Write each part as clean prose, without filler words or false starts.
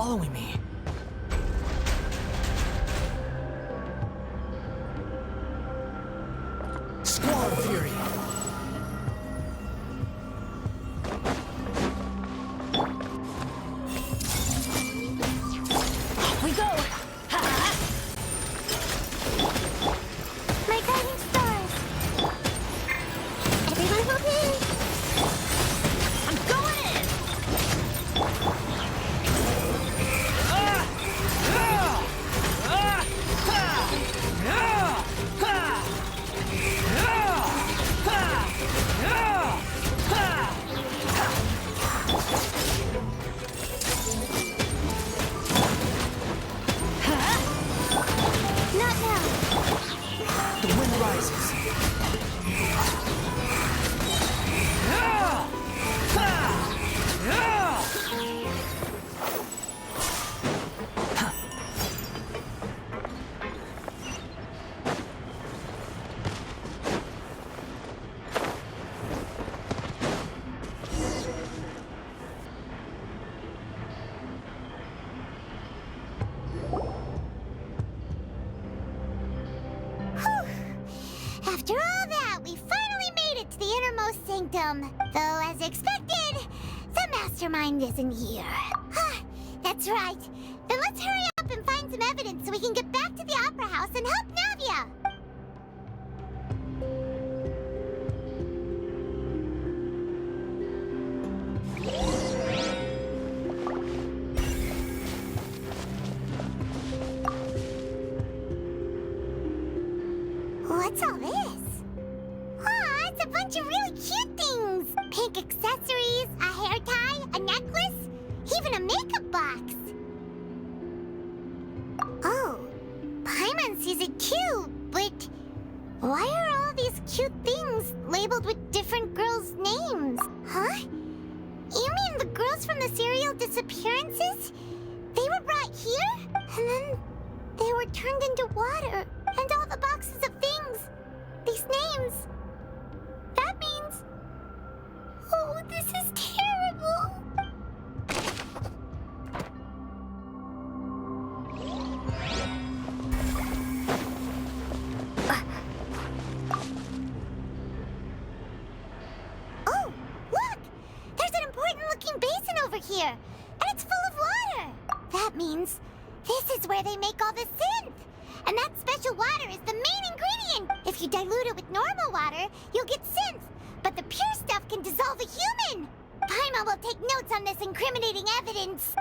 following me. Squall Fury! Off we go! Ha-ha! My guiding stars! Everyone hold in! I'm going in! Not now! The wind rises. After all that, we finally made it to the innermost sanctum. Though, as expected, the mastermind isn't here. That's right. Then let's hurry up and find some evidence so we can get back to the Opera House and help Navia. What's all this? Aw, it's a bunch of really cute things. Pink accessories, a hair tie, a necklace, even a makeup box. Oh, Paimon sees it too, but why are all these cute things labeled with different girls' names? Huh? You mean the girls from the serial disappearances? They were brought here, and then they were turned into water, and all the boxes of things, these names. That means... Oh, this is terrible. Oh, look! There's an important-looking basin over here, and it's full of water. That means this is where they make all the synth. And that special water is the main ingredient. If you dilute it with normal water, you'll get synth. But the pure stuff can dissolve a human. Paimon will take notes on this incriminating evidence.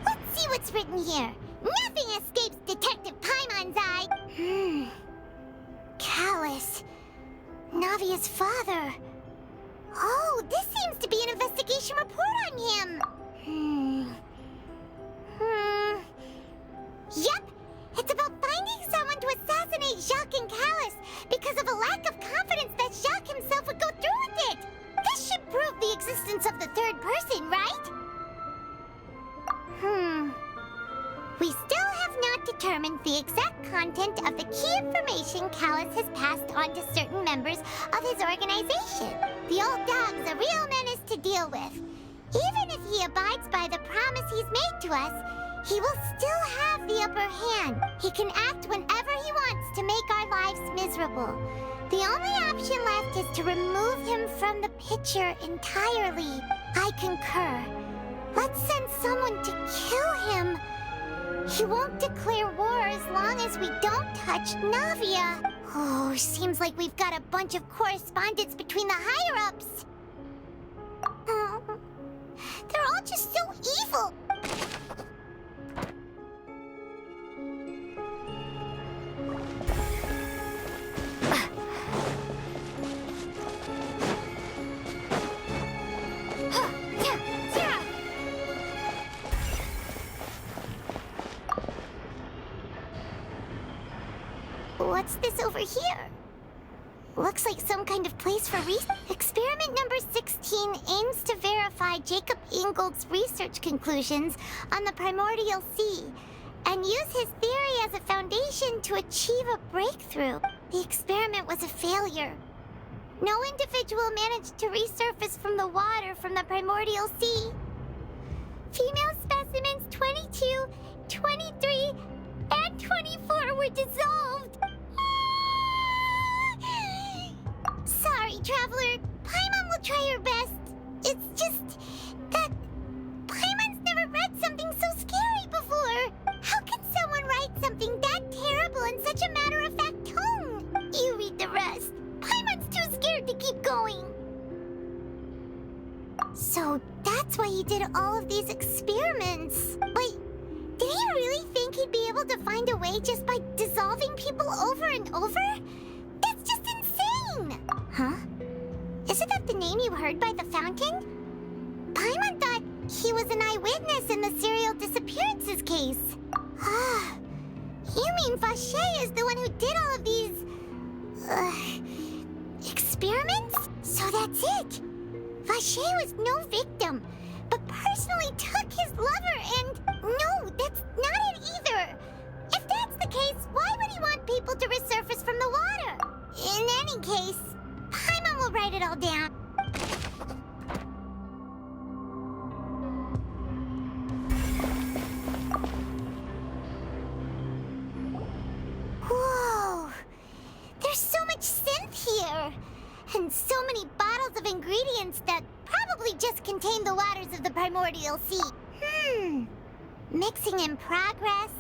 Let's see what's written here. Nothing escapes Detective Paimon's eye. Callus. Navia's father. Oh, this seems to be an investigation report on him. Yep, it's about finding someone to assassinate Jacques and Callus because of a lack of confidence that Jacques himself would go through with it. This should prove the existence of the third person, right? We still have not determined the exact content of the key information Callus has passed on to certain members of his organization. The old dog's a real menace to deal with. Even if he abides by the promise he's made to us, he will still have the upper hand. He can act whenever he wants to make our lives miserable. The only option left is to remove him from the picture entirely. I concur. Let's send someone to kill him. He won't declare war as long as we don't touch Navia. Oh, seems like we've got a bunch of correspondence between the higher-ups. They're all just so evil. What's this over here? Looks like some kind of place for research. Experiment number 16 aims to verify Jacob Ingold's research conclusions on the primordial sea and use his theory as a foundation to achieve a breakthrough. The experiment was a failure. No individual managed to resurface from the water from the primordial sea. Female specimens 22, 23, and 24 were dissolved. Sorry, Traveler. Paimon will try her best. It's just that Paimon's never read something so scary before. How can someone write something that terrible in such a matter-of-fact tone? You read the rest. Paimon's too scared to keep going. So that's why he did all of these experiments. Wait, did he really think he'd be able to find a way just by dissolving people over and over? That's just insane! Huh? Isn't that the name you heard by the fountain? Paimon thought he was an eyewitness in the serial disappearances case. Ah, you mean Vache is the one who did all of these... experiments? So that's it! Vache was no victim, but personally took his lover and... No, that's not it either! If that's the case, why would he want people to resurface from the water? In any case, Paimon will write it all down. Whoa! There's so much synth here! And so many bottles of ingredients that probably just contain the waters of the primordial sea. Mixing in progress,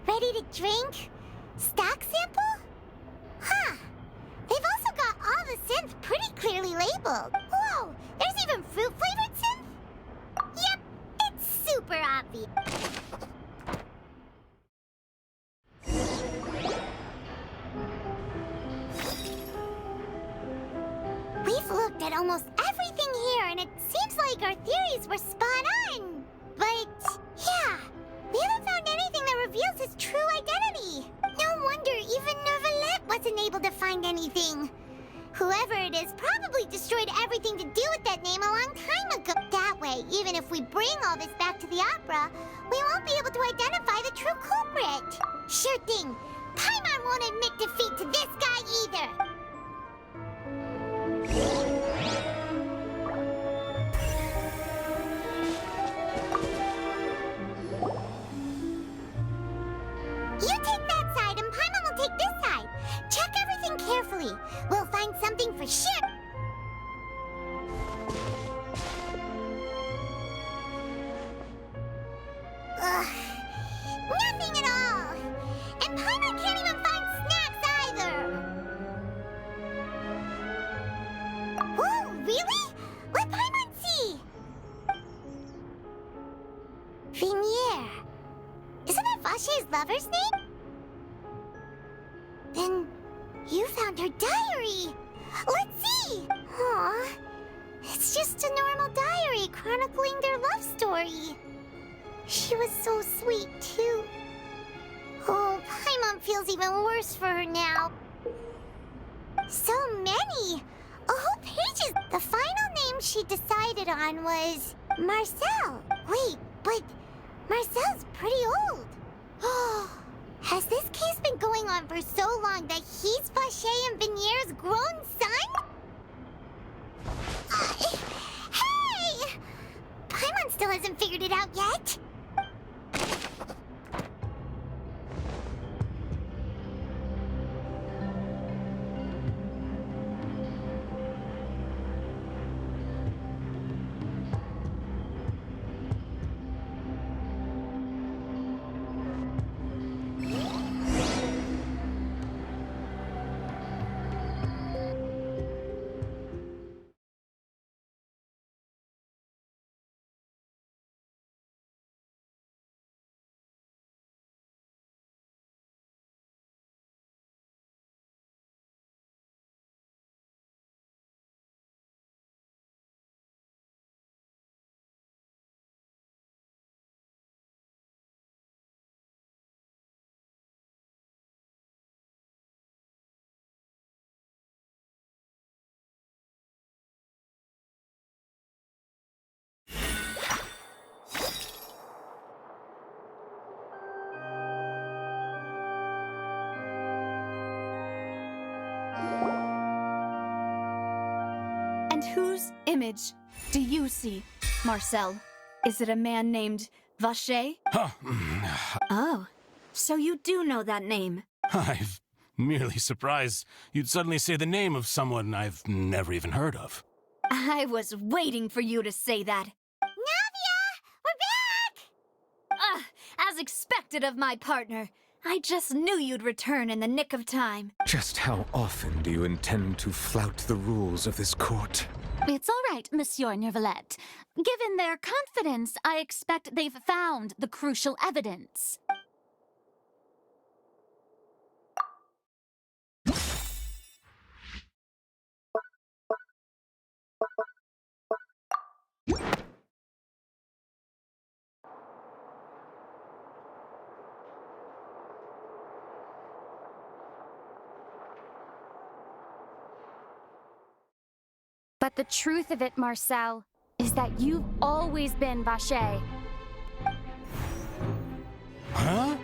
ready to drink, stock sample? Huh. They've also got all the synth pretty clearly labeled. Whoa, there's even fruit-flavored synth? Yep, it's super obvious. We've looked at almost everything here, and it seems like our theories were spot on. But, yeah, we haven't found anything that reveals his true identity. No wonder even Nervalette wasn't able to find anything. Whoever it is probably destroyed everything to do with that name a long time ago. That way, even if we bring all this back to the opera, we won't be able to identify the true culprit. Sure thing. Paimon won't admit defeat to this guy either. You take that side and Paimon will take this side. Check everything carefully. We'll find something for sure. Ugh. Nothing at all. And Paimon can't even find snacks either. Whoa, really? What Paimon see? Vinier. Isn't that Vache's lover's name? Then you found her diary. Let's see. Aw, it's just a normal diary chronicling their love story. She was so sweet, too. Oh, Paimon feels even worse for her now. So many. A whole page. The final name she decided on was Marcel. Wait, but Marcel's pretty old. Oh, has this case been going on for so long that he's Vache and Vinier's grown son? Hey! Paimon still hasn't figured it out yet. Whose image do you see, Marcel? Is it a man named Vacher? Huh. Oh, so you do know that name. I'm merely surprised you'd suddenly say the name of someone I've never even heard of. I was waiting for you to say that. Navia! We're back! As expected of my partner. I just knew you'd return in the nick of time. Just how often do you intend to flout the rules of this court? It's all right, Monsieur Nervalette. Given their confidence, I expect they've found the crucial evidence. But the truth of it, Marcel, is that you've always been Vacher. Huh?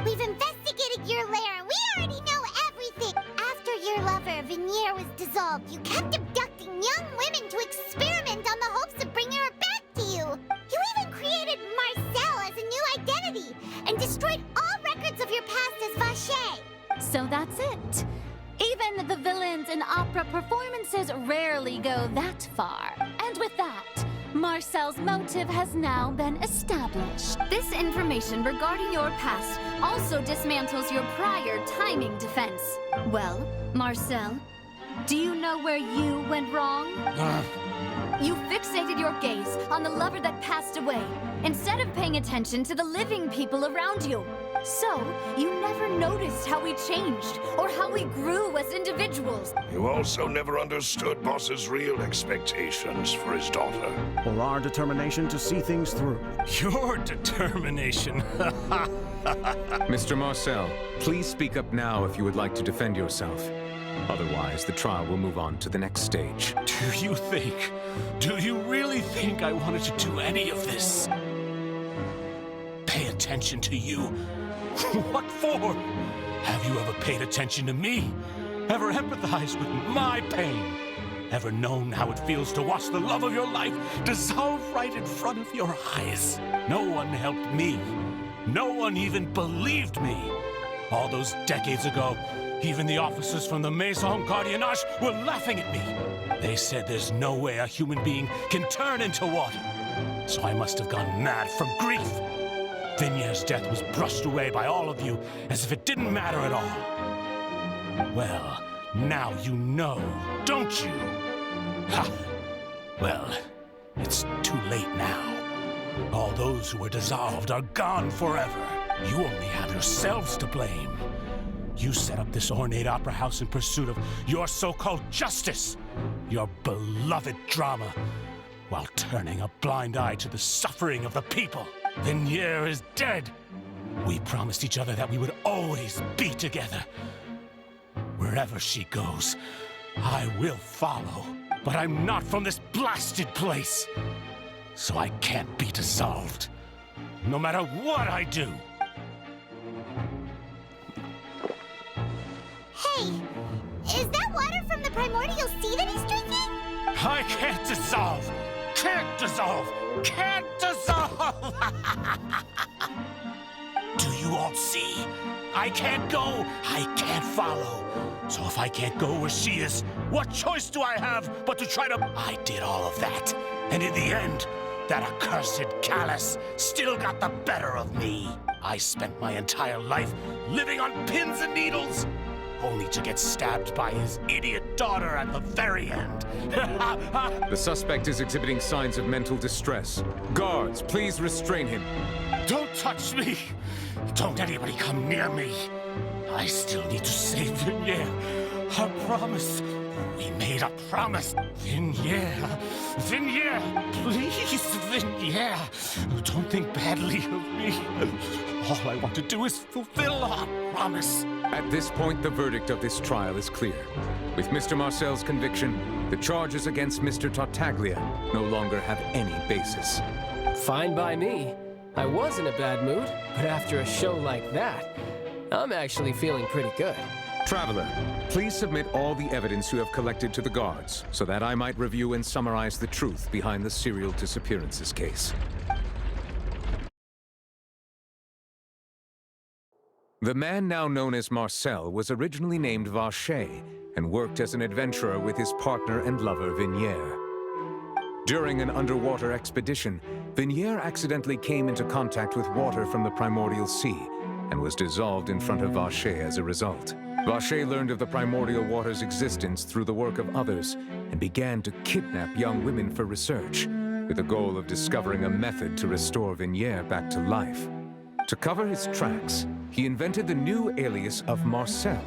We've investigated your lair and we already know everything! After your lover, Vignier, was dissolved, you kept abducting young women to experiment on the hopes of bringing her back to you! You even created Marcel as a new identity and destroyed all records of your past as Vacher! So that's it. Even the villains in opera performances rarely go that far. And with that, Marcel's motive has now been established. This information regarding your past also dismantles your prior timing defense. Well, Marcel, do you know where you went wrong? You fixated your gaze on the lover that passed away, instead of paying attention to the living people around you. So, you never noticed how we changed, or how we grew as individuals. You also never understood Boss's real expectations for his daughter. Or our determination to see things through. Your determination. Mr. Marcel, please speak up now if you would like to defend yourself. Otherwise, the trial will move on to the next stage. Do you really think I wanted to do any of this? Pay attention to you? What for? Have you ever paid attention to me? Ever empathized with my pain? Ever known how it feels to watch the love of your life dissolve right in front of your eyes? No one helped me. No one even believed me. All those decades ago, even the officers from the Maison Gardiennage were laughing at me. They said there's no way a human being can turn into water. So I must have gone mad from grief. Vignier's death was brushed away by all of you as if it didn't matter at all. Well, now you know, don't you? Ha! Well, it's too late now. All those who were dissolved are gone forever. You only have yourselves to blame. You set up this ornate opera house in pursuit of your so-called justice, your beloved drama, while turning a blind eye to the suffering of the people. Vignier is dead. We promised each other that we would always be together. Wherever she goes, I will follow. But I'm not from this blasted place, so I can't be dissolved, no matter what I do. Hey, is that water from the primordial sea that he's drinking? I can't dissolve! Can't dissolve! Can't dissolve! Do you all see? I can't go, I can't follow. So if I can't go where she is, what choice do I have but to try to... I did all of that, and in the end, that accursed Callus still got the better of me. I spent my entire life living on pins and needles, only to get stabbed by his idiot daughter at the very end. The suspect is exhibiting signs of mental distress. Guards, please restrain him. Don't touch me! Don't anybody come near me! I still need to save Vignier. Our promise. We made a promise. Vignier. Vignier! Please, Vignier! Don't think badly of me. All I want to do is fulfill our promise. At this point, the verdict of this trial is clear. With Mr. Marcel's conviction, the charges against Mr. Tartaglia no longer have any basis. Fine by me. I was in a bad mood, but after a show like that, I'm actually feeling pretty good. Traveler, please submit all the evidence you have collected to the guards, so that I might review and summarize the truth behind the serial disappearances case. The man now known as Marcel was originally named Vacher and worked as an adventurer with his partner and lover Vignier. During an underwater expedition, Vignier accidentally came into contact with water from the primordial sea and was dissolved in front of Vacher as a result. Vacher learned of the primordial water's existence through the work of others and began to kidnap young women for research, with the goal of discovering a method to restore Vignier back to life. To cover his tracks, he invented the new alias of Marcel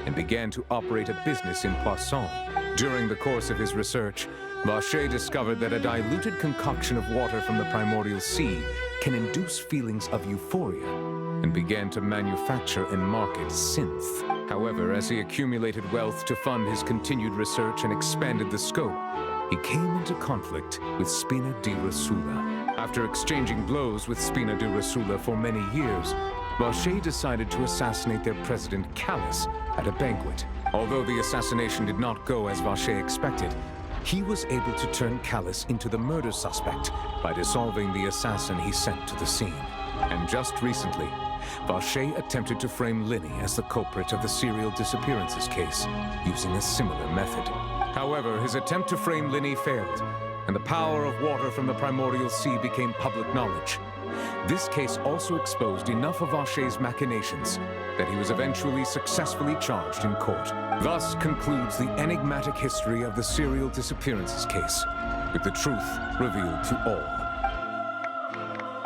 and began to operate a business in Poisson. During the course of his research, Vacher discovered that a diluted concoction of water from the primordial sea can induce feelings of euphoria, and began to manufacture and market synth. However, as he accumulated wealth to fund his continued research and expanded the scope, he came into conflict with Spina di Rosula. After exchanging blows with Spina di Rosula for many years, Vacher decided to assassinate their president Callus at a banquet. Although the assassination did not go as Vacher expected, he was able to turn Callus into the murder suspect by dissolving the assassin he sent to the scene. And just recently, Vacher attempted to frame Linny as the culprit of the serial disappearances case, using a similar method. However, his attempt to frame Linny failed, and the power of water from the primordial sea became public knowledge. This case also exposed enough of Vacher's machinations that he was eventually successfully charged in court. Thus concludes the enigmatic history of the serial disappearances case, with the truth revealed to all.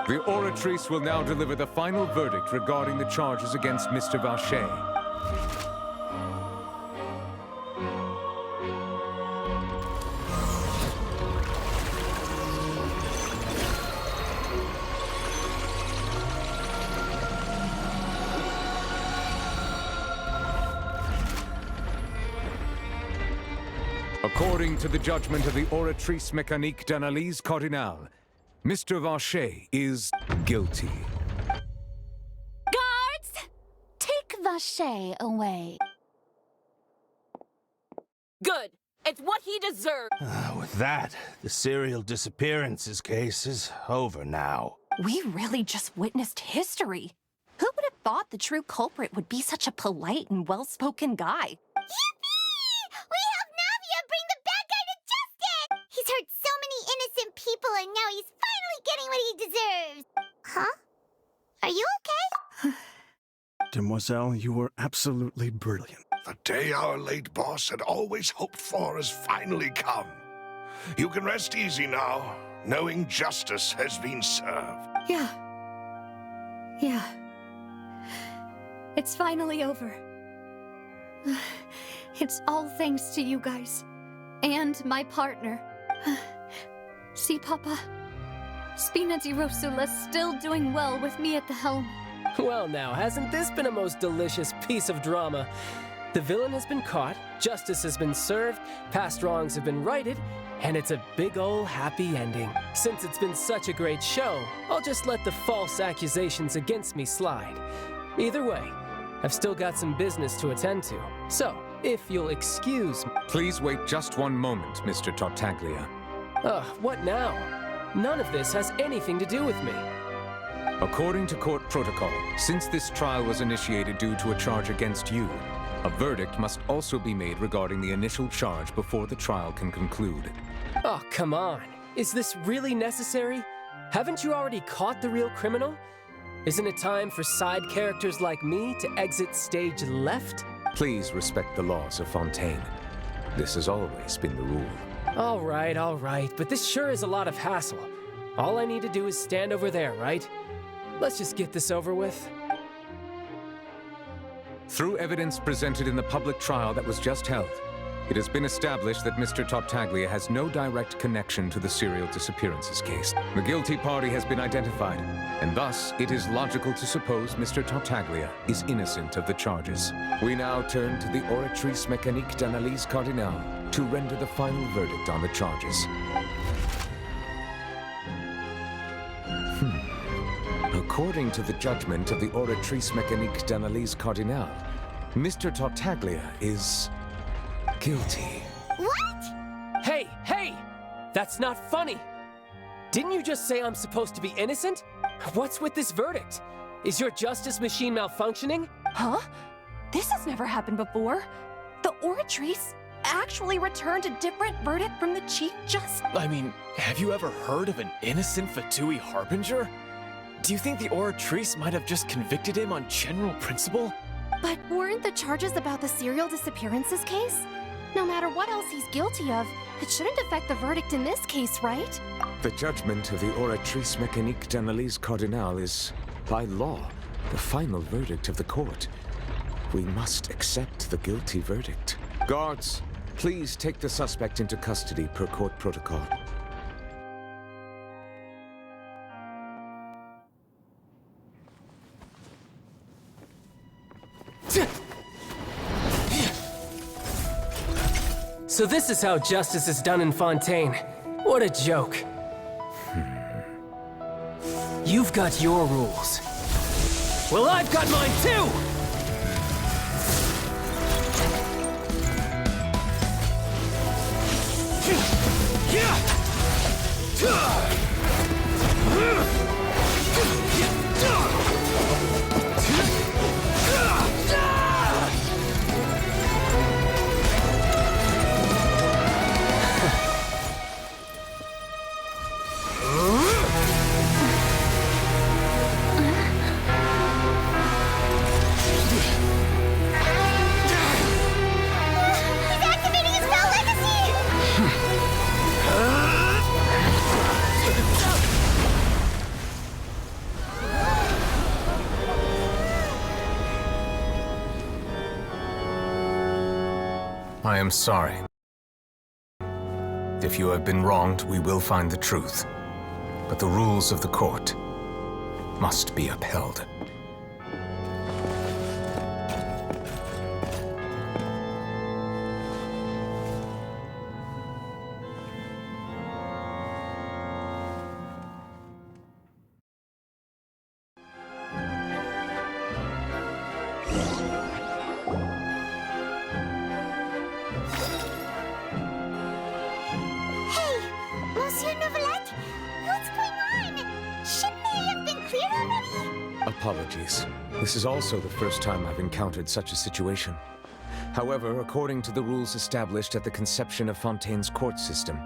The Oratrice will now deliver the final verdict regarding the charges against Mr. Vacher. According to the judgment of the Oratrice Mécanique d'Analyse Cardinale, Mr. Vacher is guilty. Guards! Take Vacher away. Good. It's what he deserved. With that, the serial disappearances case is over now. We really just witnessed history. Who would have thought the true culprit would be such a polite and well-spoken guy? Yippee! We helped Navia bring the bad guy to justice! He's hurt so many innocent people, and now he's finally getting what he deserves. Huh? Are you okay? Demoiselle, you were absolutely brilliant. The day our late boss had always hoped for has finally come. You can rest easy now, knowing justice has been served. Yeah. It's finally over. It's all thanks to you guys. And my partner. See, Papa? Spina di Rosula's still doing well with me at the helm. Well now, hasn't this been a most delicious piece of drama? The villain has been caught, justice has been served, past wrongs have been righted, and it's a big ol' happy ending. Since it's been such a great show, I'll just let the false accusations against me slide. Either way, I've still got some business to attend to. So, if you'll excuse me... Please wait just one moment, Mr. Tartaglia. What now? None of this has anything to do with me. According to court protocol, since this trial was initiated due to a charge against you, a verdict must also be made regarding the initial charge before the trial can conclude. Oh, come on. Is this really necessary? Haven't you already caught the real criminal? Isn't it time for side characters like me to exit stage left? Please respect the laws of Fontaine. This has always been the rule. All right, but this sure is a lot of hassle. All I need to do is stand over there, right? Let's just get this over with. Through evidence presented in the public trial that was just held, it has been established that Mr. Tartaglia has no direct connection to the serial disappearances case. The guilty party has been identified, and thus it is logical to suppose Mr. Tartaglia is innocent of the charges. We now turn to the Oratrice Mécanique d'Analyse Cardinale to render the final verdict on the charges. According to the judgment of the Oratrice Mécanique d'Analyse Cardinale, Mr. Tartaglia is guilty. What? Hey! That's not funny! Didn't you just say I'm supposed to be innocent? What's with this verdict? Is your justice machine malfunctioning? Huh? This has never happened before. The Oratrice actually returned a different verdict from the Chief Justice. I mean, have you ever heard of an innocent Fatui Harbinger? Do you think the Oratrice might have just convicted him on general principle? But weren't the charges about the serial disappearances case? No matter what else he's guilty of, it shouldn't affect the verdict in this case, right? The judgment of the Oratrice Mécanique d'Analyse Cardinal is, by law, the final verdict of the court. We must accept the guilty verdict. Guards, please take the suspect into custody per court protocol. So this is how justice is done in Fontaine. What a joke. You've got your rules. Well, I've got mine too! I am sorry. If you have been wronged, we will find the truth. But the rules of the court must be upheld. Apologies. This is also the first time I've encountered such a situation. However, according to the rules established at the conception of Fontaine's court system,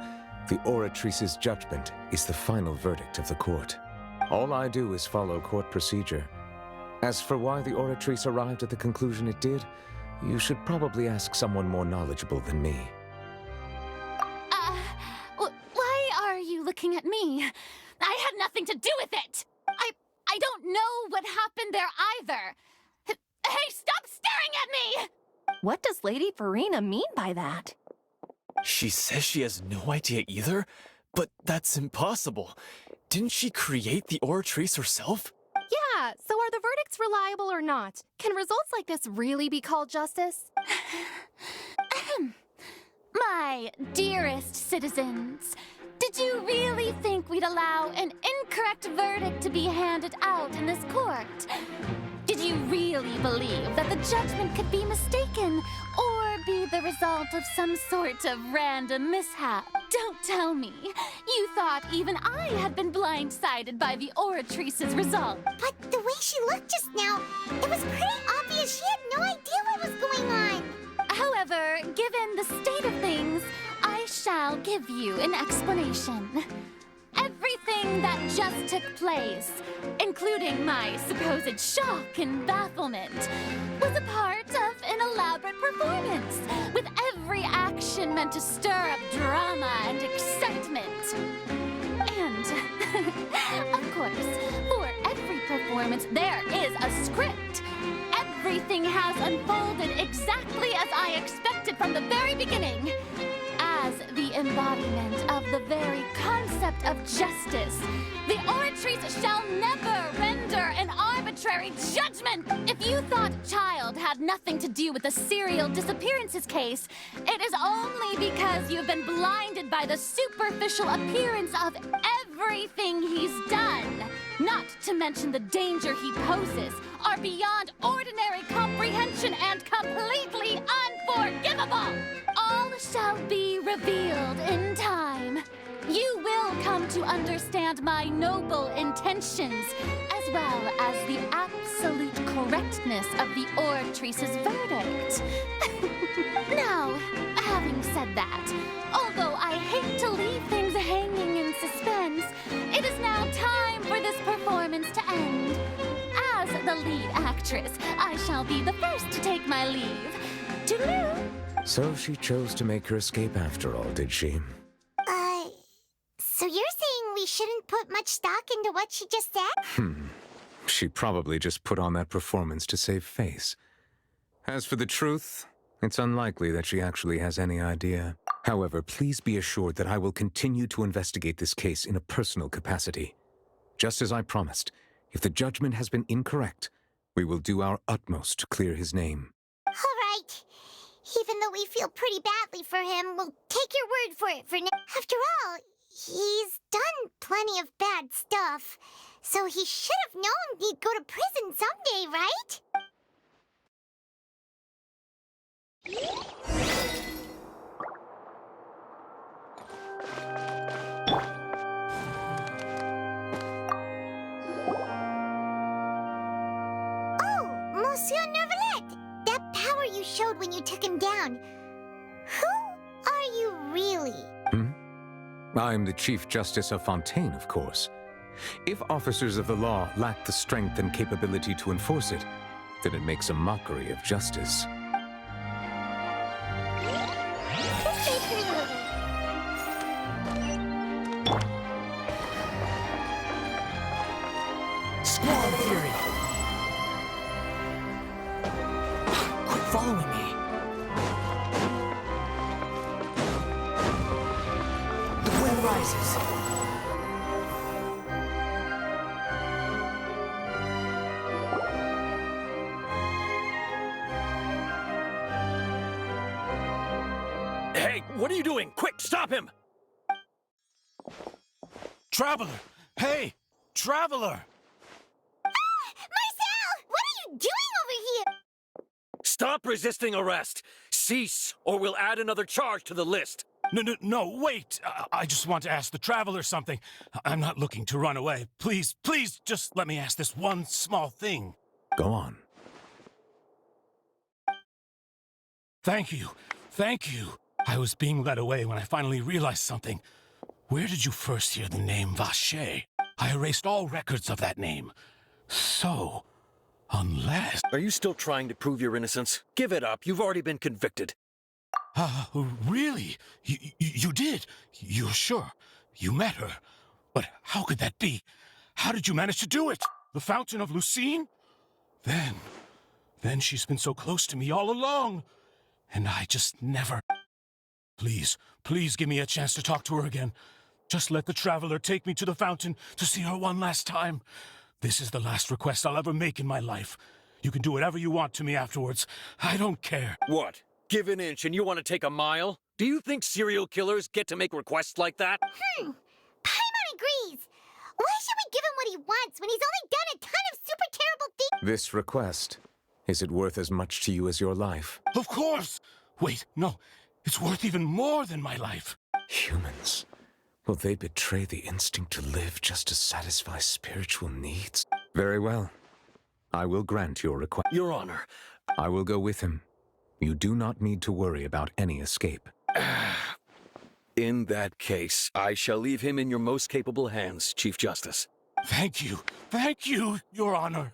the Oratrice's judgment is the final verdict of the court. All I do is follow court procedure. As for why the Oratrice arrived at the conclusion it did, you should probably ask someone more knowledgeable than me. Why are you looking at me? I had nothing to do with it! I don't know what happened there either. Hey, stop staring at me! What does Lady Farina mean by that? She says she has no idea either, but that's impossible. Didn't she create the Oratrice herself? Yeah, so are the verdicts reliable or not? Can results like this really be called justice? My dearest citizens, did you really think we'd allow an incorrect verdict to be handed out in this court? Did you really believe that the judgment could be mistaken or be the result of some sort of random mishap? Don't tell me. You thought even I had been blindsided by the Oratrice's result. But the way she looked just now, it was pretty obvious she had no idea what was going on. However, given the state of things, I shall give you an explanation. Everything that just took place, including my supposed shock and bafflement, was a part of an elaborate performance, with every action meant to stir up drama and excitement. And, of course, for every performance, there is a script. Everything has unfolded exactly as I expected from the very beginning. As the embodiment of the very concept of justice, the Oratrice shall never render an arbitrary judgment. If you thought Child had nothing to do with the serial disappearances case, it is only because you've been blinded by the superficial appearance of everything he's done. Not to mention the danger he poses, are beyond ordinary comprehension and completely unforgivable. All shall be revealed in time. You will come to understand my noble intentions, as well as the absolute correctness of the Oratrice's verdict. Now, having said that, although I hate to leave things hanging in suspense, it is now time for this performance to end. As the lead actress, I shall be the first to take my leave. Toodaloo! So she chose to make her escape after all, did she? So you're saying we shouldn't put much stock into what she just said? She probably just put on that performance to save face. As for the truth, it's unlikely that she actually has any idea. However, please be assured that I will continue to investigate this case in a personal capacity. Just as I promised, if the judgment has been incorrect, we will do our utmost to clear his name. All right. Even though we feel pretty badly for him, we'll take your word for it for now. After all, he's done plenty of bad stuff, so he should have known he'd go to prison someday, right? Oh, Monsieur Nervalette! That power you showed when you took him down. Who are you really? I'm the Chief Justice of Fontaine, of course. If officers of the law lack the strength and capability to enforce it, then it makes a mockery of justice. Squall Fury! Quit following me! The wind rises. Hey, what are you doing? Quick, stop him! Traveler! Hey! Traveler! Marcel! What are you doing over here? Stop resisting arrest! Cease, or we'll add another charge to the list. No, wait! I just want to ask the Traveler something. I'm not looking to run away. Please, just let me ask this one small thing. Go on. Thank you. I was being led away when I finally realized something. Where did you first hear the name Vacher? I erased all records of that name. So, unless... Are you still trying to prove your innocence? Give it up. You've already been convicted. Really? You did? You're sure? You met her? But how could that be? How did you manage to do it? The Fountain of Lucine? Then she's been so close to me all along. And I just never... Please give me a chance to talk to her again. Just let the Traveler take me to the fountain to see her one last time. This is the last request I'll ever make in my life. You can do whatever you want to me afterwards. I don't care. What? Give an inch and you want to take a mile? Do you think serial killers get to make requests like that? Paimon agrees. Why should we give him what he wants when he's only done a ton of super terrible things? This request, is it worth as much to you as your life? Of course! Wait, no. It's worth even more than my life. Humans. Will they betray the instinct to live just to satisfy spiritual needs? Very well. I will grant your request. Your Honor. I will go with him. You do not need to worry about any escape. In that case, I shall leave him in your most capable hands, Chief Justice. Thank you, Your Honor.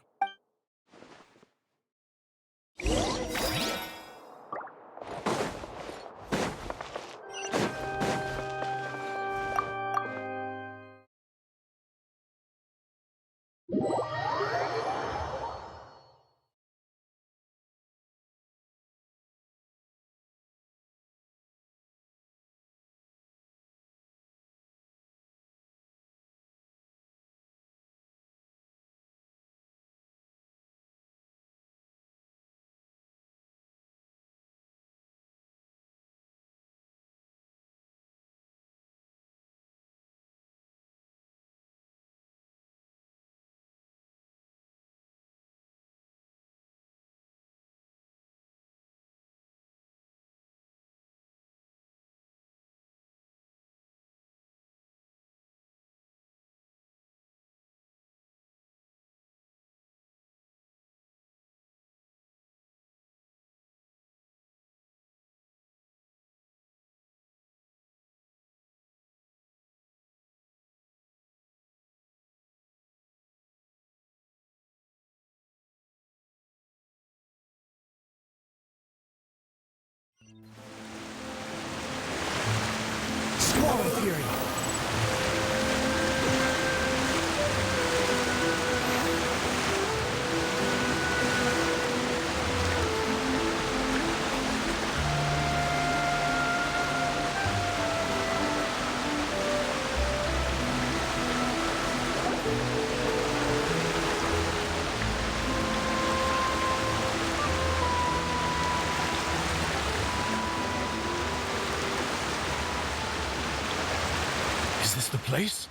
the place?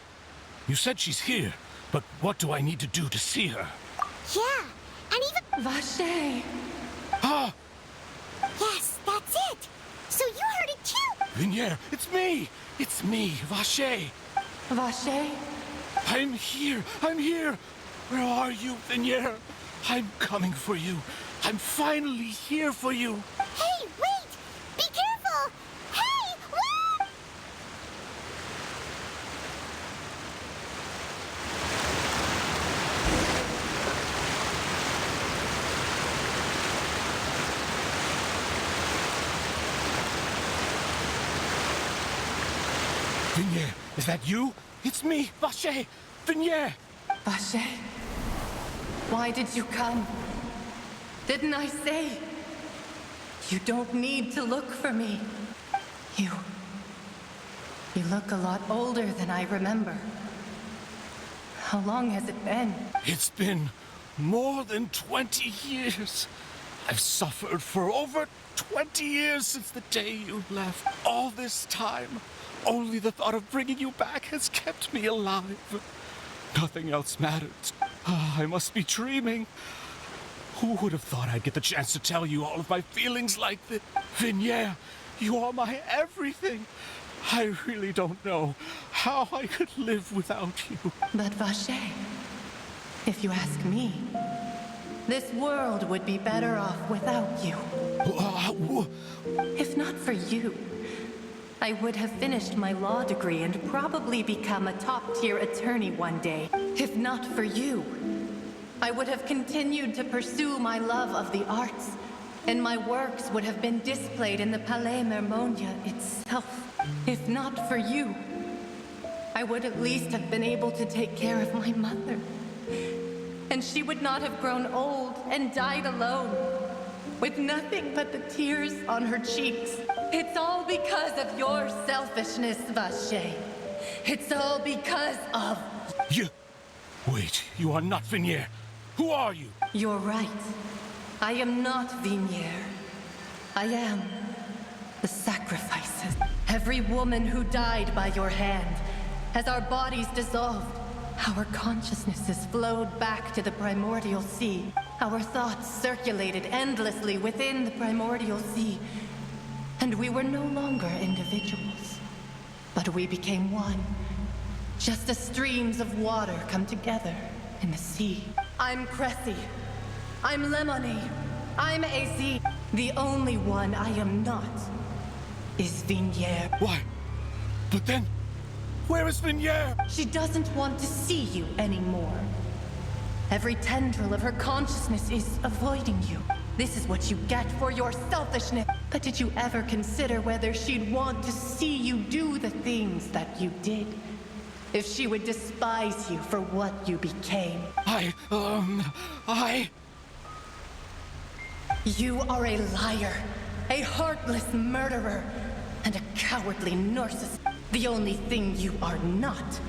You said she's here, but what do I need to do to see her? Yeah, and even... Vache! Ah! Yes, that's it! So you heard it too! Vignier, it's me! It's me, Vache! Vache? I'm here! I'm here! Where are you, Vignier? I'm coming for you. I'm finally here for you. Hey, wait! Be careful! Hey, whoa! Vignier, is that you? It's me, Vache! Vignier! Vache? Why did you come? Didn't I say? You don't need to look for me. You look a lot older than I remember. How long has it been? It's been more than 20 years. I've suffered for over 20 years since the day you left. All this time, only the thought of bringing you back has kept me alive. Nothing else matters. I must be dreaming. Who would have thought I'd get the chance to tell you all of my feelings like this? Vignier, you are my everything. I really don't know how I could live without you. But Vache, if you ask me, this world would be better off without you. If not for you, I would have finished my law degree and probably become a top-tier attorney one day. If not for you, I would have continued to pursue my love of the arts, and my works would have been displayed in the Palais Mermonia itself. If not for you, I would at least have been able to take care of my mother. And she would not have grown old and died alone, with nothing but the tears on her cheeks. It's all because of your selfishness, Vache. It's all because of... You... Wait, you are not Vignier. Who are you? You're right. I am not Vignier. I am the sacrifices. Every woman who died by your hand, as our bodies dissolved, our consciousnesses flowed back to the primordial sea. Our thoughts circulated endlessly within the primordial sea. And we were no longer individuals, but we became one. Just as streams of water come together in the sea. I'm Cressy. I'm Lemony. I'm Az. The only one I am not is Vignier. Why? But then, where is Vignier? She doesn't want to see you anymore. Every tendril of her consciousness is avoiding you. This is what you get for your selfishness. But did you ever consider whether she'd want to see you do the things that you did? If she would despise you for what you became? You are a liar, a heartless murderer, and a cowardly narcissist. The only thing you are not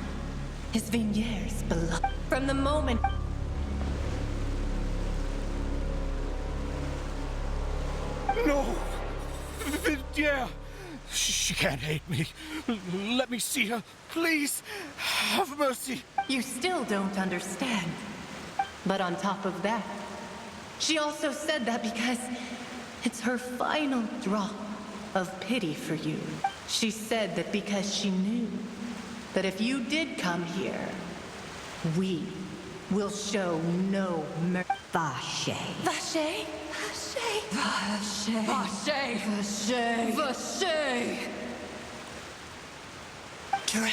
is Vignier's beloved. From the moment... No! Vignier! She can't hate me. Let me see her. Please, have mercy. You still don't understand. But on top of that, she also said that because it's her final drop of pity for you. She said that because she knew that if you did come here, we will show no mercy. Vache. Vache? Vache. Vache. Vache. Vache. Drown.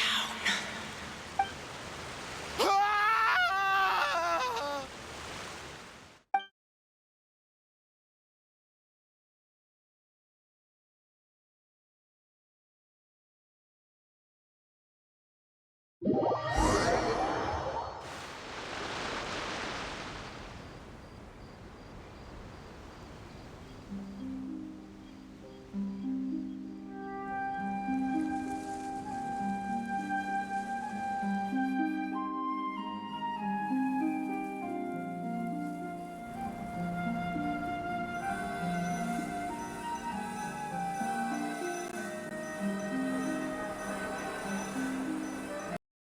You